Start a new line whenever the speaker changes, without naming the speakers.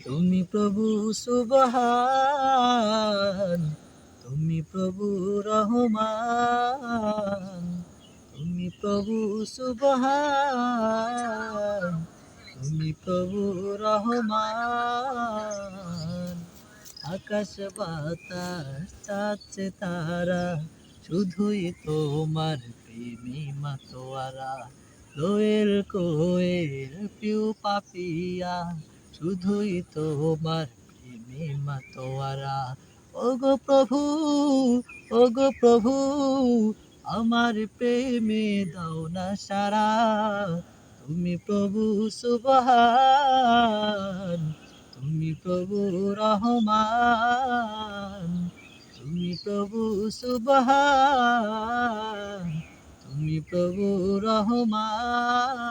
তুমি প্রভু সুবহান, তুমি প্রভু রহমান, তুমি প্রভু সুবহান, তুমি প্রভু রহমান। আকাশ বাতাস চাচ্ছে তারা, শুধুই তোমার প্রেমে মাতোয়ারা। দোয়েল কোয়েল পিউ পাপিয়া, শুধুই তোমার প্রেমে মাতোয়ারা। ওগো প্রভু, ওগো প্রভু, আমার প্রেমে দাও না সারা। তুমি প্রভু সুবহান, তুমি প্রভু রহমান, তুমি প্রভু সুবহান, তুমি প্রভু রহমান।